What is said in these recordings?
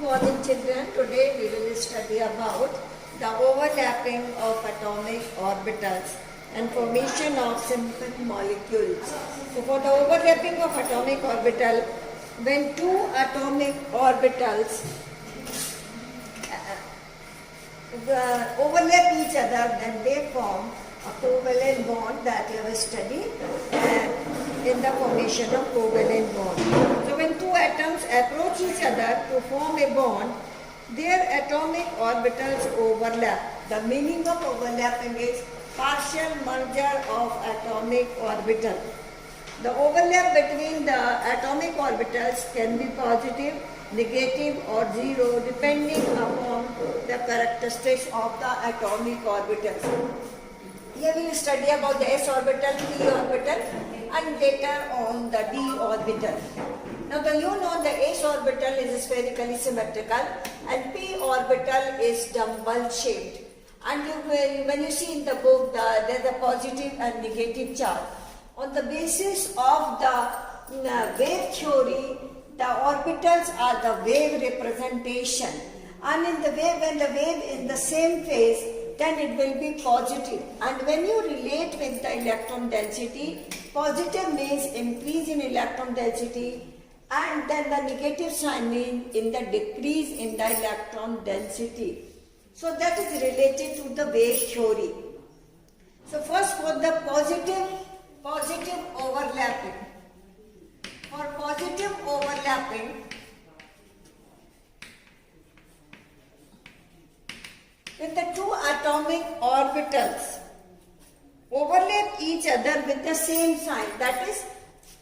morning, children. Today we will study about the overlapping of atomic orbitals and formation of simple molecules. So for the overlapping of atomic orbital, when two atomic orbitals overlap each other, then they form a covalent bond that you have studied in the formation of covalent bond. So when two atoms approach each other to form a bond, their atomic orbitals overlap. The meaning of overlapping is partial merger of atomic orbital. The overlap between the atomic orbitals can be positive, negative or zero depending upon the characteristics of the atomic orbitals. Here we will study about the s orbital, p orbital and later on the d orbital. Now the s orbital is spherically symmetrical and p orbital is dumbbell shaped. And when you see in the book there is a positive and negative charge. On the basis of the wave theory, the orbitals are the wave representation, and in the wave, when the wave is in the same phase, then it will be positive. And when you relate with the electron density, positive means increase in electron density, and then the negative sign means in the decrease in the electron density. So that is related to the wave theory. So first for the positive overlapping. For positive overlapping, when the two atomic orbitals overlap each other with the same sign, that is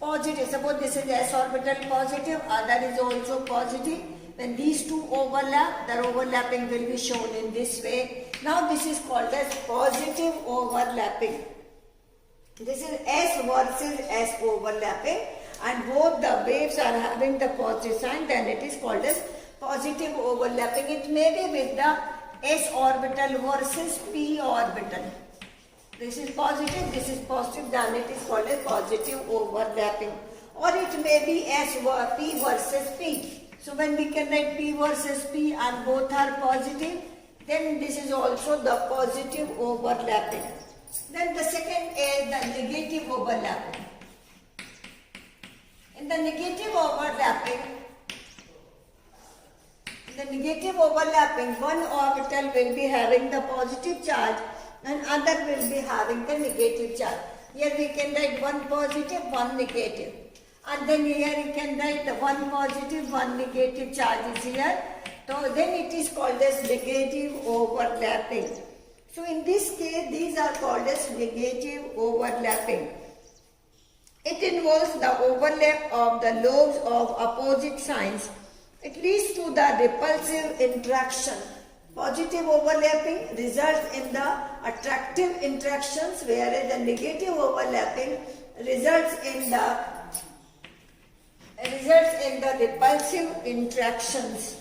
positive. Suppose this is s orbital positive, other is also positive. When these two overlap, their overlapping will be shown in this way. Now this is called as positive overlapping. This is S versus S overlapping, and both the waves are having the positive sign, then it is called as positive overlapping. It may be with the S orbital versus P orbital. This is positive, this is positive, then it is called as positive overlapping. Or it may be P versus P. So when we can write P versus P and both are positive, then this is also the positive overlapping. Then the second is the negative overlapping. In the negative overlapping, one orbital will be having the positive charge and other will be having the negative charge. Here we can write one positive, one negative. And then here we can write the one positive, one negative charge is here. So then it is called as negative overlapping. So in this case, these are called as negative overlapping. It involves the overlap of the lobes of opposite signs. It leads to the repulsive interaction. Positive overlapping results in the attractive interactions, whereas the negative overlapping results in the repulsive interactions.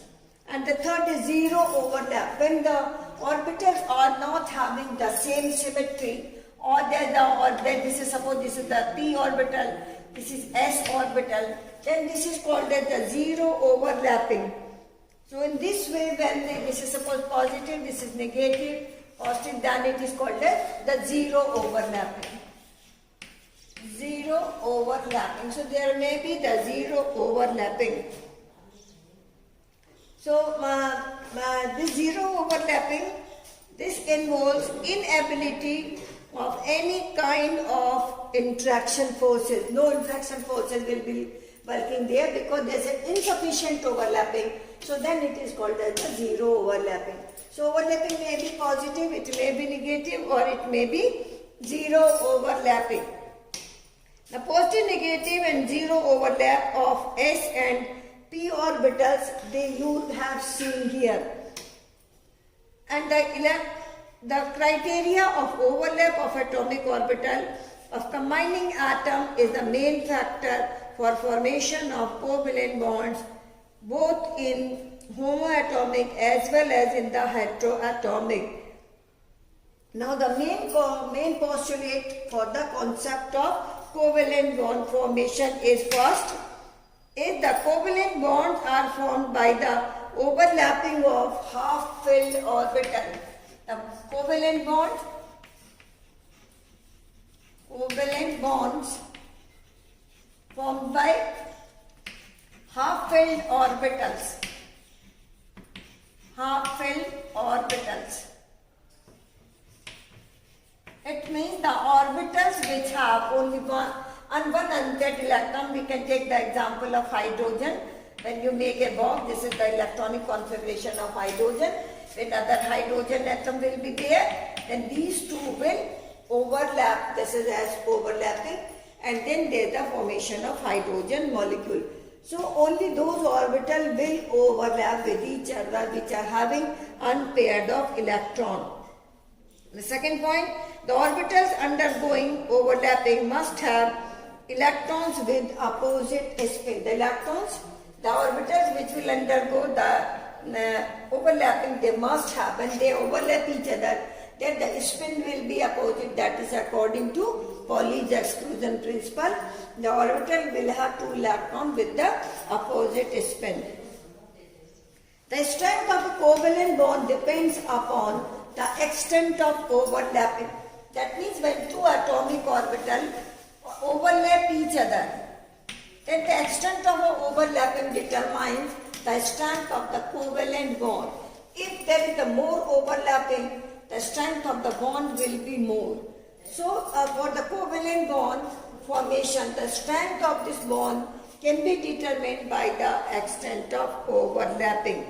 And the third is zero overlap. When the orbitals are not having the same symmetry, or this is, suppose this is the p orbital, this is s orbital, then this is called as the zero overlapping. So in this way, when this is suppose positive, this is negative, positive, then it is called as the zero overlapping. Zero overlapping. So there may be the zero overlapping. So this zero overlapping, this involves inability of any kind of interaction forces. No interaction forces will be working there because there is an insufficient overlapping. So then it is called as the zero overlapping. So overlapping may be positive, it may be negative, or it may be zero overlapping. The positive, negative and zero overlap of s and p orbitals, you have seen here. And the criteria of overlap of atomic orbital of combining atom is the main factor for formation of covalent bonds both in homoatomic as well as in the heteroatomic. Now the main postulate for the concept of covalent bond formation is first, is the covalent bonds are formed by the overlapping of half-filled orbital. The covalent bonds formed by half-filled orbitals. Half-filled orbitals. It means the orbitals which have only one unpaired electron. We can take the example of hydrogen. When you make a box, this is the electronic configuration of hydrogen. When other hydrogen atom will be there, then these two will overlap. This is as overlapping, and then there is the formation of hydrogen molecule. So only those orbitals will overlap with each other which are having unpaired of electron. The second point, the orbitals undergoing overlapping must have electrons with opposite spin. The electrons, the orbitals which will undergo the overlapping, they must have, when they overlap each other, then the spin will be opposite. That is according to Pauli's exclusion principle. The orbital will have two electrons with the opposite spin. The strength of a covalent bond depends upon the extent of overlapping. That means when two atomic orbitals overlap each other, then the extent of overlapping determines the strength of the covalent bond. If there is a more overlapping, the strength of the bond will be more. So for the covalent bond formation, the strength of this bond can be determined by the extent of overlapping.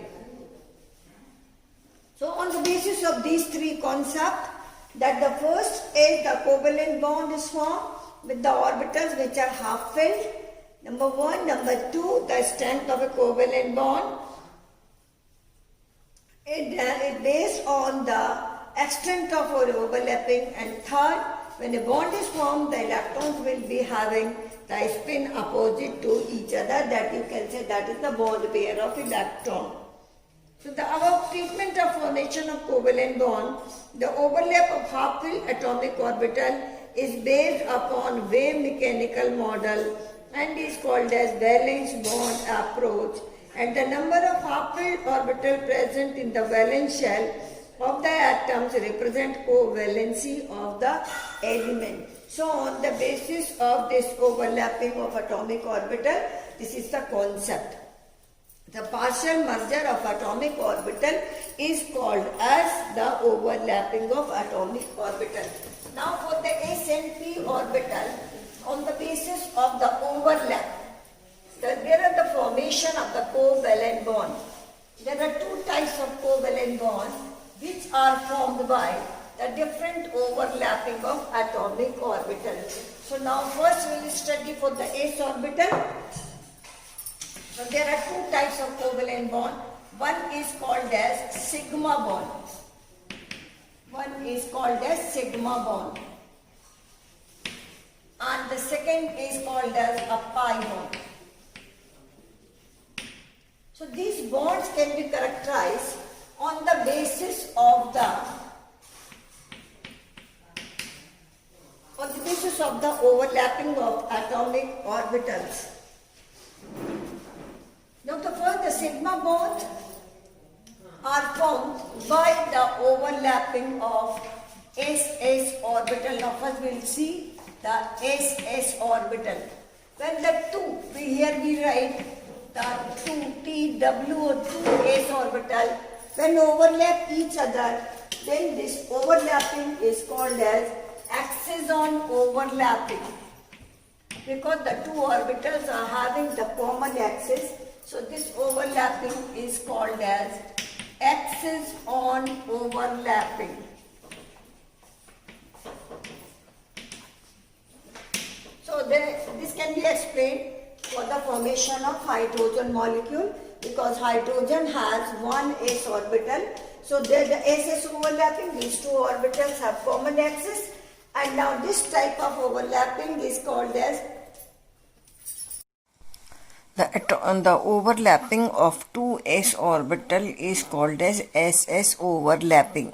So on the basis of these three concepts, that the first is the covalent bond is formed with the orbitals which are half-filled. Number one. Number two, the strength of a covalent bond. It is based on the extent of overlapping. And third, when a bond is formed, the electrons will be having the spin opposite to each other. That you can say that is the bond pair of electron. So the above treatment of formation of covalent bond, the overlap of half-filled atomic orbital is based upon wave mechanical model and is called as valence bond approach. And the number of half-filled orbital present in the valence shell of the atoms represent covalency of the element. So on the basis of this overlapping of atomic orbital, this is the concept. The partial merger of atomic orbital is called as the overlapping of atomic orbital. Now for the S and P orbital, on the basis of the overlap, there are the formation of the covalent bond. There are two types of covalent bond which are formed by the different overlapping of atomic orbitals. So now first we will study for the S orbital. So there are two types of covalent bond. One is called as sigma bond. One is called as sigma bond. And the second is called as a pi bond. So these bonds can be characterized on the basis of the overlapping of atomic orbitals. Now the first, the sigma bonds are formed by the overlapping of SS orbital. Now first we will see the SS orbital. When the two, here we write the 2TW or 2S orbital, when overlap each other, then this overlapping is called as axis on overlapping. Because the two orbitals are having the common axis, so this overlapping is called as axis on overlapping. So this can be explained for the formation of hydrogen molecule, because hydrogen has one s orbital. So there the SS overlapping, these two orbitals have common axis, and now this type of overlapping is called as the overlapping of two s orbital is called as SS overlapping.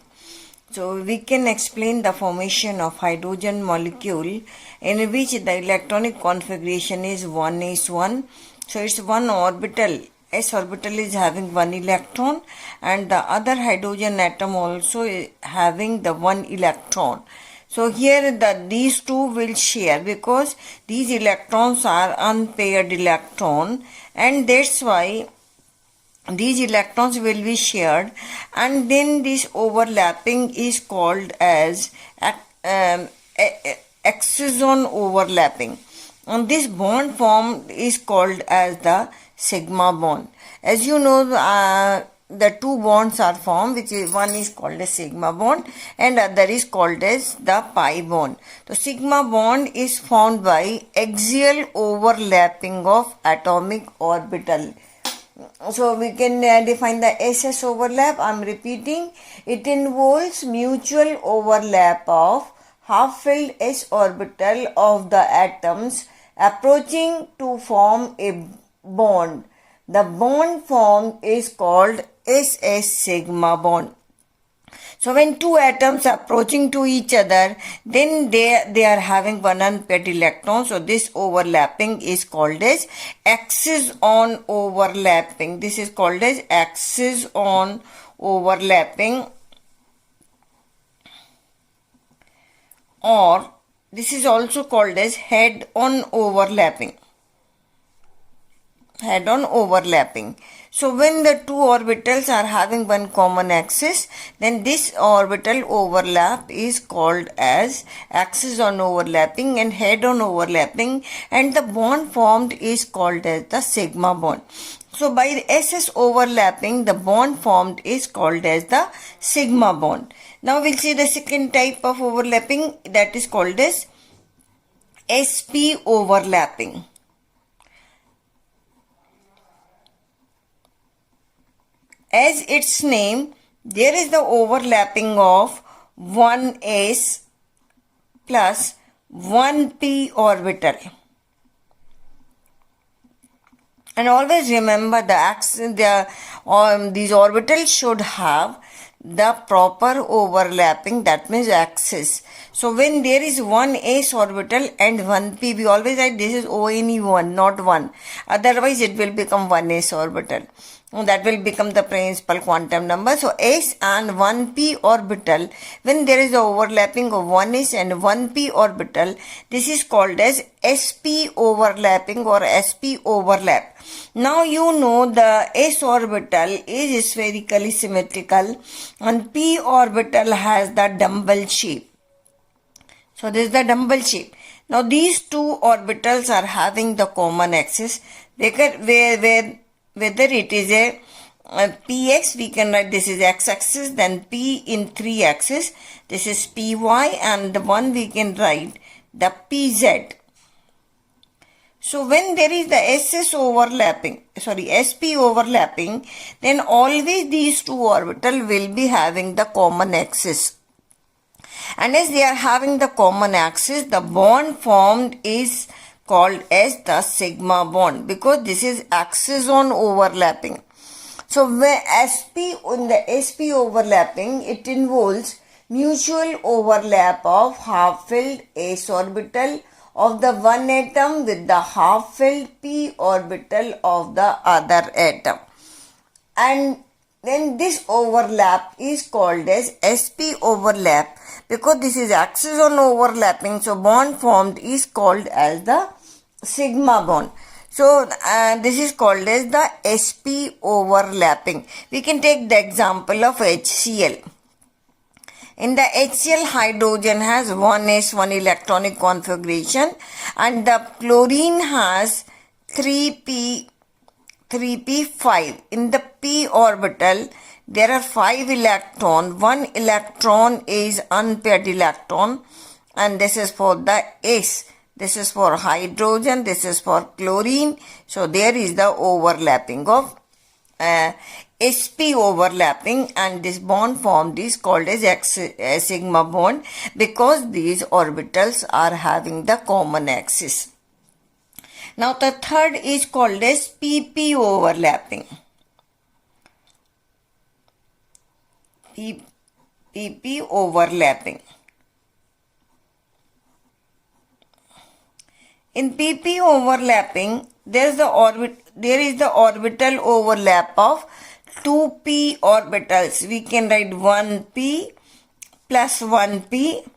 So we can explain the formation of hydrogen molecule in which the electronic configuration is 1s1. So it's one orbital s orbital is having one electron and the other hydrogen atom also is having the one electron. So here these two will share because these electrons are unpaired electron, and that's why these electrons will be shared, and then this overlapping is called as excision overlapping, and this bond formed is called as the sigma bond. As you know, the two bonds are formed, which is one is called as sigma bond and other is called as the pi bond. So sigma bond is formed by axial overlapping of atomic orbital. So we can define the SS overlap. I am repeating, it involves mutual overlap of half-filled s orbital of the atoms approaching to form a bond. The bond formed is called SS sigma bond. So when two atoms are approaching to each other, then they are having one unpaired electron. So this overlapping is called as axis-on overlapping. This is called as axis-on overlapping, or this is also called as head-on overlapping. Head-on overlapping. So when the two orbitals are having one common axis, then this orbital overlap is called as axis-on overlapping and head-on overlapping, and the bond formed is called as the sigma bond. So by the SS overlapping, the bond formed is called as the sigma bond. Now we'll see the second type of overlapping, that is called as sp overlapping. As its name, there is the overlapping of 1s plus 1p orbital. And always remember these orbitals should have the proper overlapping, that means axis. So when there is one s orbital and one p, we always write this is ONE1, not 1. Otherwise it will become 1s orbital. That will become the principal quantum number. So s and 1p orbital, when there is the overlapping of 1s and 1p orbital, this is called as sp overlapping or sp overlap. Now you know the s orbital is spherically symmetrical and p orbital has the dumbbell shape. So this is the dumbbell shape. Now these two orbitals are having the common axis. Whether it is a px, we can write this is x-axis, then p in 3 axis, this is py, and the one we can write the pz. So when there is the sp overlapping, then always these two orbitals will be having the common axis. And as they are having the common axis, the bond formed is called as the sigma bond, because this is axis-on overlapping. So where in the sp overlapping, it involves mutual overlap of half-filled s orbital of the one atom with the half-filled p orbital of the other atom. And then this overlap is called as sp overlap, because this is axis-on overlapping. So bond formed is called as the sigma bond. So this is called as the sp overlapping. We can take the example of HCl. In the HCl, hydrogen has 1s, 1 electronic configuration, and the chlorine has 3p5. In the p orbital, there are 5 electrons. 1 electron is unpaired electron, and this is for the s. This is for hydrogen, this is for chlorine. So there is the overlapping of sp overlapping, and this bond formed is called as sigma bond, because these orbitals are having the common axis. Now the third is called as pp overlapping. pp overlapping. In pp overlapping, there is the there is the orbital overlap of 2p orbitals. We can write 1p plus 1p.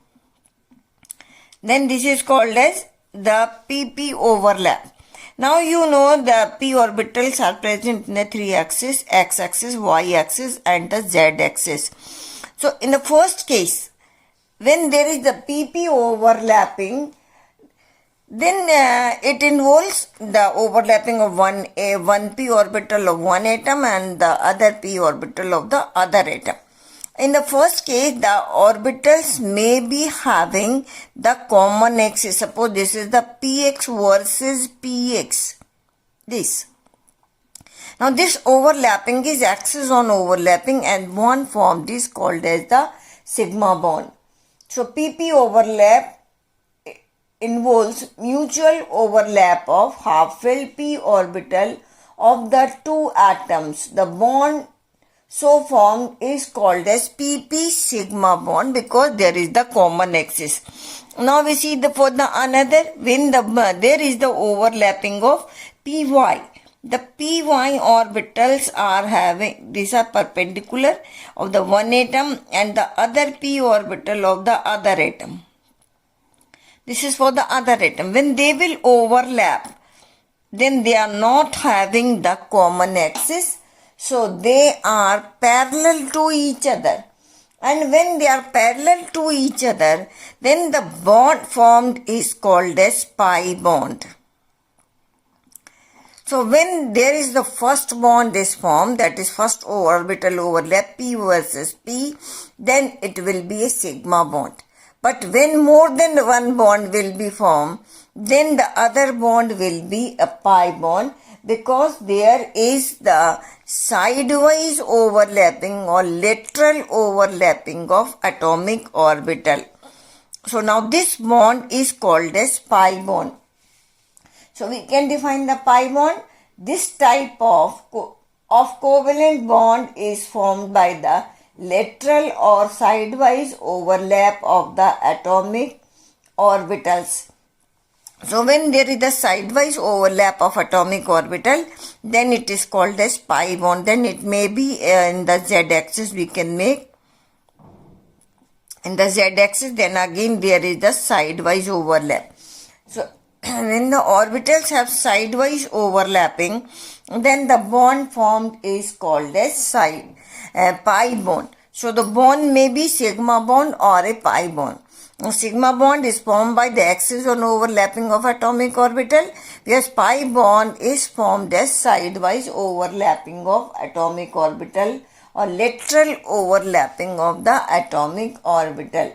Then this is called as the pp overlap. Now you know the p orbitals are present in the three axes, x-axis, y-axis and the z-axis. So in the first case, when there is the pp overlapping, then it involves the overlapping of one p orbital of one atom and the other p orbital of the other atom. In the first case, the orbitals may be having the common axis. Suppose this is the px versus px. This. Now this overlapping is axis on overlapping, and bond formed is called as the sigma bond. So pp overlap involves mutual overlap of half-filled p orbital of the two atoms. The bond so formed is called as pp sigma bond because there is the common axis. Now we see for the another, when there is the overlapping of py. The py orbitals are having, these are perpendicular of the one atom and the other p orbital of the other atom. This is for the other atom. When they will overlap, then they are not having the common axis. So they are parallel to each other. And when they are parallel to each other, then the bond formed is called as pi bond. So when there is the first bond is formed, that is first orbital overlap p versus p, then it will be a sigma bond. But when more than one bond will be formed, then the other bond will be a pi bond because there is the sidewise overlapping or lateral overlapping of atomic orbital. So now this bond is called as pi bond. So we can define the pi bond. This type of covalent bond is formed by the lateral or sidewise overlap of the atomic orbitals. So when there is a sidewise overlap of atomic orbital, then it is called as pi bond. Then it may be in the z-axis we can make. In the z-axis, then again there is the sidewise overlap. So when the orbitals have sidewise overlapping, then the bond formed is called as pi bond. So the bond may be sigma bond or a pi bond. Now, sigma bond is formed by the axis on overlapping of atomic orbital, whereas pi bond is formed as sidewise overlapping of atomic orbital or lateral overlapping of the atomic orbital.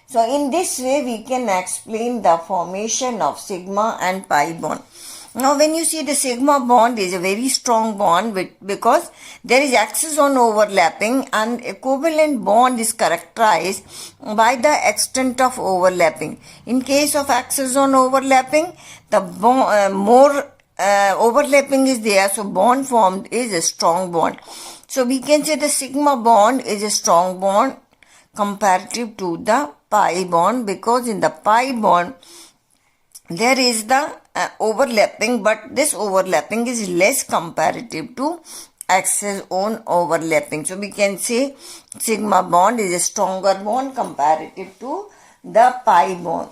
So in this way we can explain the formation of sigma and pi bond. Now when you see the sigma bond is a very strong bond because there is axis on overlapping, and a covalent bond is characterized by the extent of overlapping. In case of axis on overlapping, the more overlapping is there, so bond formed is a strong bond. So we can say the sigma bond is a strong bond comparative to the pi bond, because in the pi bond there is the overlapping, but this overlapping is less comparative to axis on overlapping. So we can say sigma bond is a stronger bond comparative to the pi bond.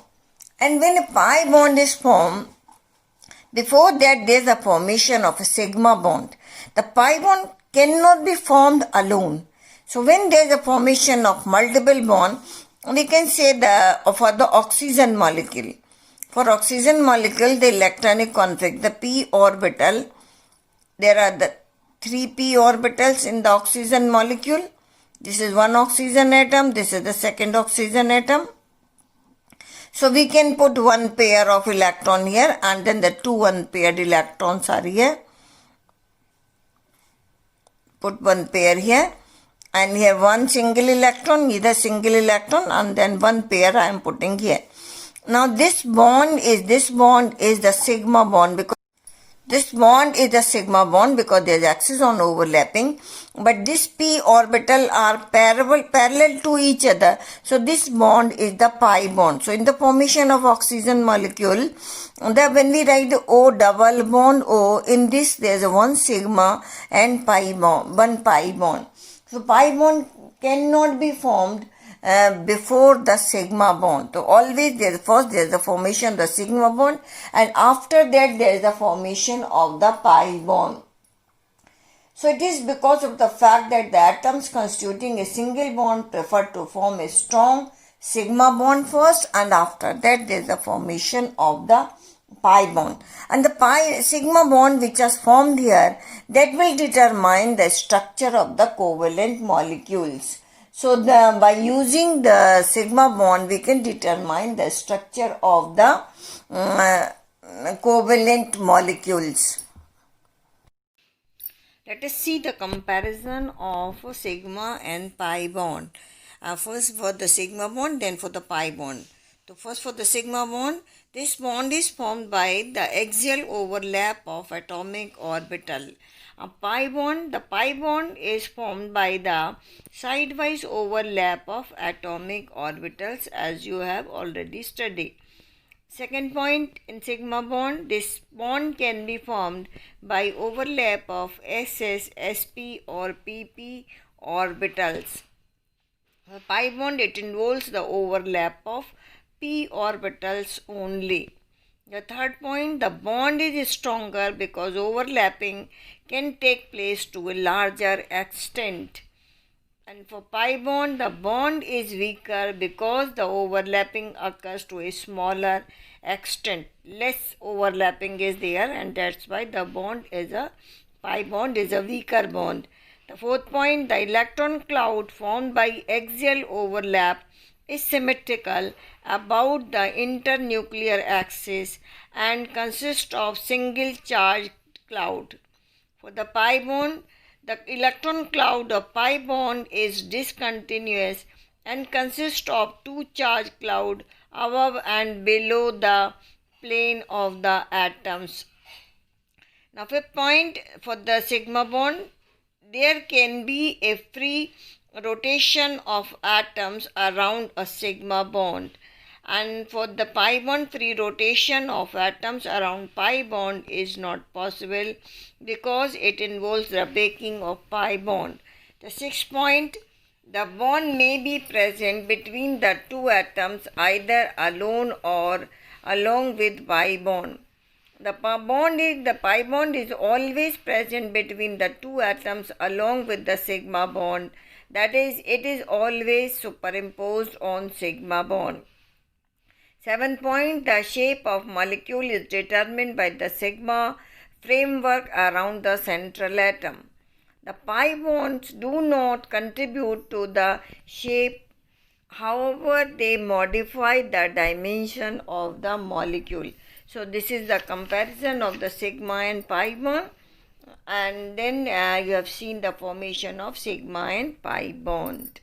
And when a pi bond is formed, before that there is a formation of a sigma bond. The pi bond cannot be formed alone. So when there is a formation of multiple bond, we can say for the oxygen molecule. For oxygen molecule, the electronic config, the p orbital, there are the 3 p orbitals in the oxygen molecule. This is one oxygen atom, this is the second oxygen atom. So we can put one pair of electron here, and then the two unpaired electrons are here. Put one pair here, and here one single electron, either single electron, and then one pair I am putting here. Now this bond is the sigma bond, This bond is a sigma bond because there is axis on overlapping, but this p orbital are parallel to each other. So this bond is the pi bond. So in the formation of oxygen molecule, when we write the O double bond O, in this there is a one sigma and pi bond, one pi bond. So pi bond cannot be formed before the sigma bond. So always there is the formation of the sigma bond, and after that there is the formation of the pi bond. So it is because of the fact that the atoms constituting a single bond prefer to form a strong sigma bond first, and after that there is the formation of the pi bond. And the sigma bond which is formed here, that will determine the structure of the covalent molecules. So by using the sigma bond, we can determine the structure of the covalent molecules. Let us see the comparison of sigma and pi bond. First for the sigma bond, then for the pi bond. So first for the sigma bond, this bond is formed by the axial overlap of atomic orbital. The pi bond is formed by the sidewise overlap of atomic orbitals, as you have already studied. Second point, in sigma bond, this bond can be formed by overlap of SS, SP or PP orbitals. The pi bond, it involves the overlap of p orbitals only. The third point, the bond is stronger because overlapping can take place to a larger extent. And for pi bond, the bond is weaker because the overlapping occurs to a smaller extent. Less overlapping is there, and that's why the pi bond is a weaker bond. The fourth point, the electron cloud formed by axial overlap is symmetrical about the internuclear axis and consists of single charged cloud. For the pi bond, the electron cloud of pi bond is discontinuous and consists of two charged clouds above and below the plane of the atoms. Now fifth point, for the sigma bond, there can be a free rotation of atoms around a sigma bond, and for the pi bond, free rotation of atoms around pi bond is not possible because it involves the breaking of pi bond. The sixth point, the bond may be present between the two atoms either alone or along with pi bond. The pi bond is always present between the two atoms along with the sigma bond. That is, it is always superimposed on sigma bond. Seventh point, the shape of molecule is determined by the sigma framework around the central atom. The pi bonds do not contribute to the shape, however they modify the dimension of the molecule. So this is the comparison of the sigma and pi bond, and then you have seen the formation of sigma and pi bond.